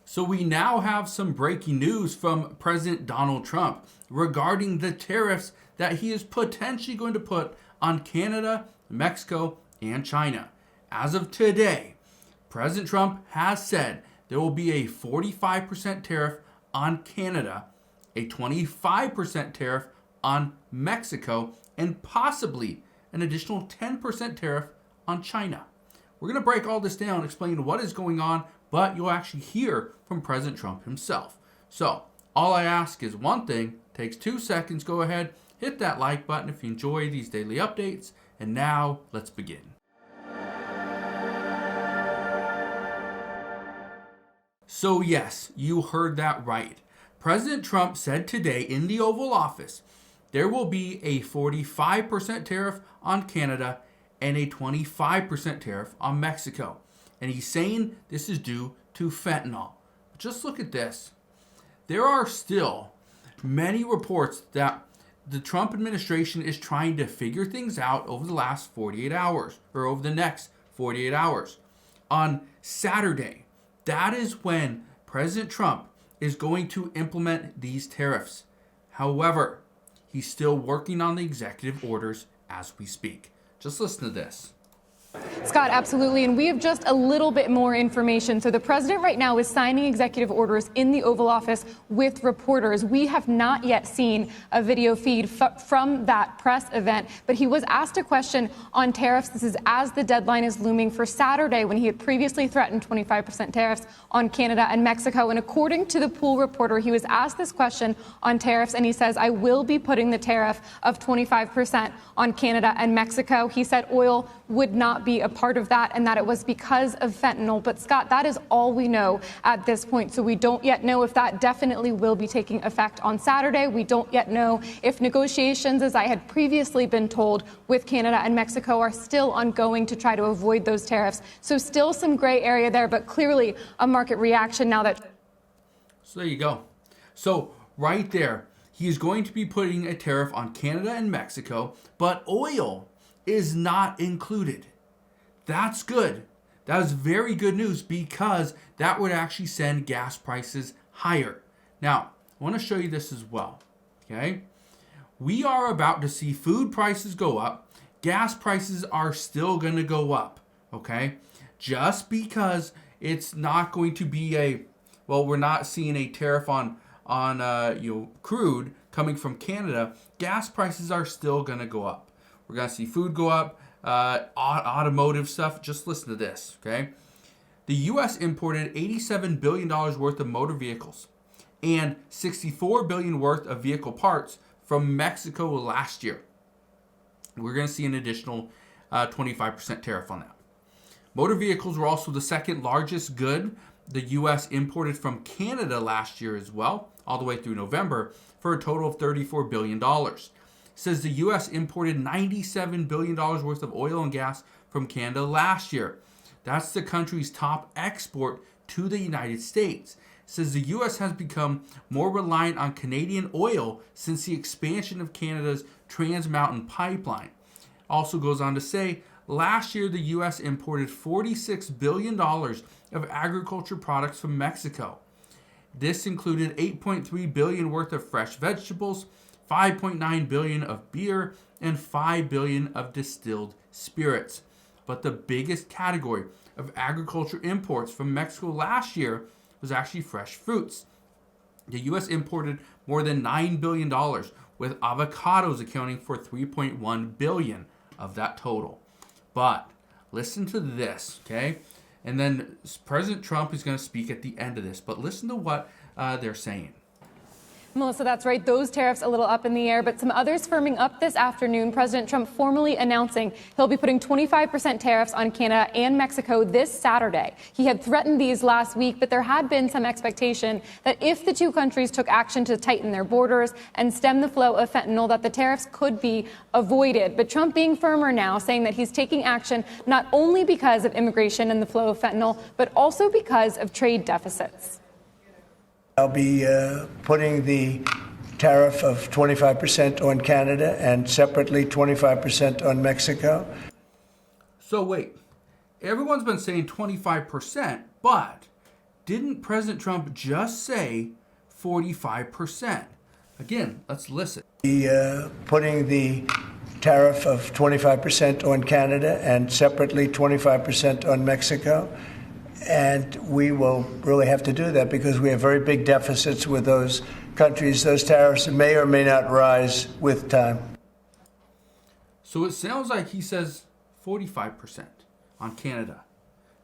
So we now have some breaking news from President Donald Trump regarding the tariffs that he is potentially going to put on Canada, Mexico, and China. As of today, President Trump has said there will be a 45% tariff on Canada, a 25% tariff on Mexico, and possibly an additional 10% tariff on China. We're going to break all this down, explain what is going on, but you'll actually hear from President Trump himself. So, all I ask is one thing, takes 2 seconds, go ahead, hit that like button if you enjoy these daily updates, and now let's begin. So yes, you heard that right. President Trump said today in the Oval Office, there will be a 45% tariff on Canada and a 25% tariff on Mexico. And he's saying this is due to fentanyl. Just look at this. There are still many reports that the Trump administration is trying to figure things out over the last 48 hours, or over the next 48 hours. On Saturday, that is when President Trump is going to implement these tariffs. However, he's still working on the executive orders as we speak. Just listen to this. Scott, absolutely. And we have just a little bit more information. So the president right now is signing executive orders in the Oval Office with reporters. We have not yet seen a video feed from that press event, but he was asked a question on tariffs. This is as the deadline is looming for Saturday, when he had previously threatened 25% tariffs on Canada and Mexico. And according to the Pool reporter, he was asked this question on tariffs, and he says, I will be putting the tariff of 25% on Canada and Mexico. He said oil would not be a part of that, and that it was because of fentanyl. But Scott, that is all we know at this point. So we don't yet know if that definitely will be taking effect on Saturday. We don't yet know if negotiations, as I had previously been told, with Canada and Mexico are still ongoing to try to avoid those tariffs. So still some gray area there, but clearly a market reaction now that... So there you go. So right there, he is going to be putting a tariff on Canada and Mexico, but oil is not included. That's good. That is very good news, because that would actually send gas prices higher. Now, I want to show you this as well. Okay? We are about to see food prices go up. Gas prices are still going to go up. Okay? Just because it's not going to be we're not seeing a tariff on crude coming from Canada, gas prices are still going to go up. We're going to see food go up, automotive stuff. Just listen to this, okay? The U.S. imported $87 billion worth of motor vehicles and $64 billion worth of vehicle parts from Mexico last year. We're going to see an additional 25% tariff on that. Motor vehicles were also the second largest good the U.S. imported from Canada last year as well, all the way through November, for a total of $34 billion. Says the U.S. imported $97 billion worth of oil and gas from Canada last year. That's the country's top export to the United States. Says the U.S. has become more reliant on Canadian oil since the expansion of Canada's Trans Mountain Pipeline. Also goes on to say, last year the U.S. imported $46 billion of agriculture products from Mexico. This included $8.3 billion worth of fresh vegetables, $5.9 billion of beer, and $5 billion of distilled spirits. But the biggest category of agriculture imports from Mexico last year was actually fresh fruits. The U.S. imported more than $9 billion, with avocados accounting for $3.1 billion of that total. But listen to this, okay? And then President Trump is going to speak at the end of this. But listen to what they're saying. Melissa, that's right. Those tariffs a little up in the air, but some others firming up this afternoon. President Trump formally announcing he'll be putting 25% tariffs on Canada and Mexico this Saturday. He had threatened these last week, but there had been some expectation that if the two countries took action to tighten their borders and stem the flow of fentanyl, that the tariffs could be avoided. But Trump being firmer now, saying that he's taking action not only because of immigration and the flow of fentanyl, but also because of trade deficits. I'll be putting the tariff of 25% on Canada and separately 25% on Mexico. So wait, everyone's been saying 25%, but Didn't President Trump just say 45%? Again, let's listen. Putting the tariff of 25% on Canada and separately 25% on Mexico. And we will really have to do that because we have very big deficits with those countries. Those tariffs may or may not rise with time. So it sounds like he says 45% on Canada.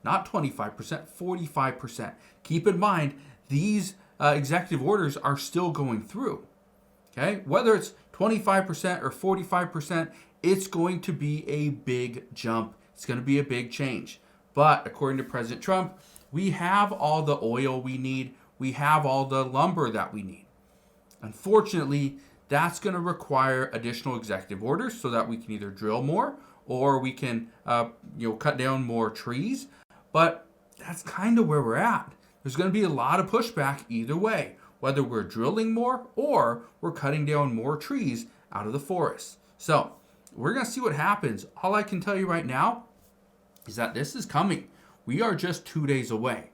Not 25%, 45%. Keep in mind, these executive orders are still going through. Okay? Whether it's 25% or 45%, it's going to be a big jump. It's going to be a big change. But according to President Trump, we have all the oil we need. We have all the lumber that we need. Unfortunately, that's going to require additional executive orders so that we can either drill more or we can cut down more trees. But that's kind of where we're at. There's going to be a lot of pushback either way, whether we're drilling more or we're cutting down more trees out of the forest. So we're going to see what happens. All I can tell you right now is that this is coming. We are just 2 days away.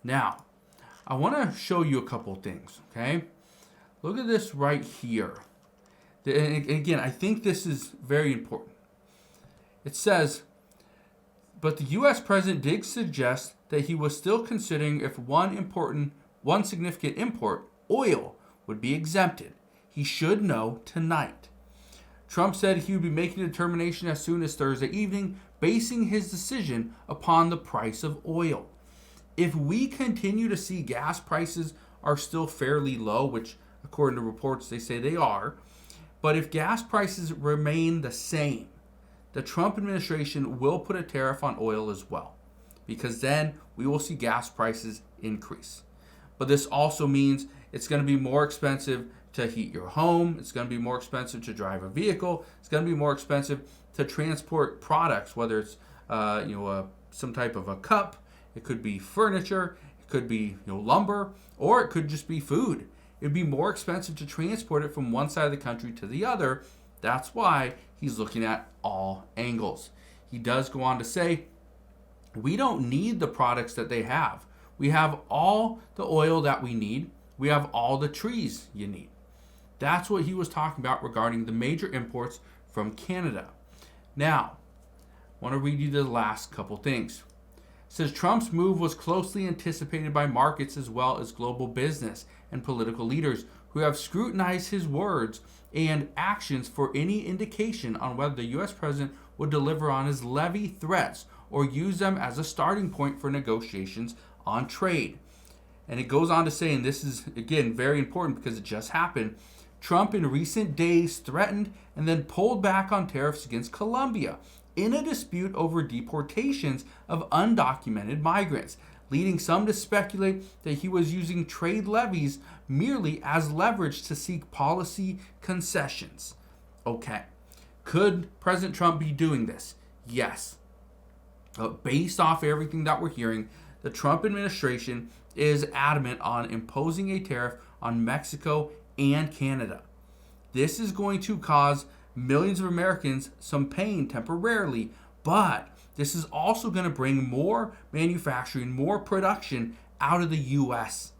Now, I want to show you a couple things, okay? Look at this right here. And again, I think this is very important. It says, but the U.S. president did suggest that he was still considering if one significant import, oil, would be exempted. He should know tonight. Trump said he would be making a determination as soon as Thursday evening, basing his decision upon the price of oil. If we continue to see gas prices are still fairly low, which according to reports they say they are, but if gas prices remain the same, the Trump administration will put a tariff on oil as well, because then we will see gas prices increase. But this also means it's going to be more expensive to heat your home. It's going to be more expensive to drive a vehicle. It's going to be more expensive to transport products, whether it's some type of a cup. It could be furniture. It could be lumber, or it could just be food. It'd be more expensive to transport it from one side of the country to the other. That's why he's looking at all angles. He does go on to say, we don't need the products that they have. We have all the oil that we need. We have all the trees you need. That's what he was talking about regarding the major imports from Canada. Now, I want to read you the last couple things. It says Trump's move was closely anticipated by markets as well as global business and political leaders who have scrutinized his words and actions for any indication on whether the U.S. president would deliver on his levy threats or use them as a starting point for negotiations on trade. And it goes on to say, and this is, again, very important because it just happened, Trump in recent days threatened and then pulled back on tariffs against Colombia in a dispute over deportations of undocumented migrants, leading some to speculate that he was using trade levies merely as leverage to seek policy concessions. Okay, could President Trump be doing this? Yes. Based off everything that we're hearing, the Trump administration is adamant on imposing a tariff on Mexico and Canada. This is going to cause millions of Americans some pain temporarily, but this is also going to bring more manufacturing, more production out of the U.S.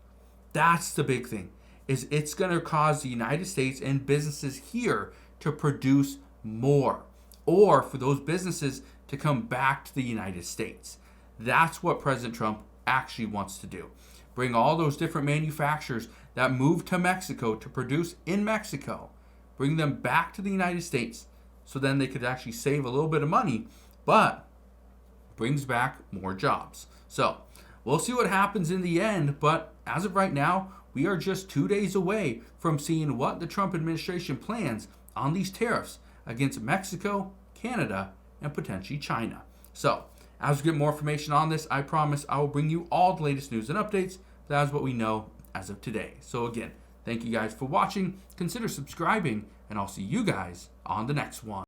That's the big thing, is it's going to cause the United States and businesses here to produce more, or for those businesses to come back to the United States. That's what President Trump actually wants to do. Bring all those different manufacturers that move to Mexico to produce in Mexico, bring them back to the United States so then they could actually save a little bit of money, but brings back more jobs. So we'll see what happens in the end, but as of right now, we are just 2 days away from seeing what the Trump administration plans on these tariffs against Mexico, Canada, and potentially China. So as we get more information on this, I promise I will bring you all the latest news and updates. That is what we know as of today. So again, thank you guys for watching. Consider subscribing, and I'll see you guys on the next one.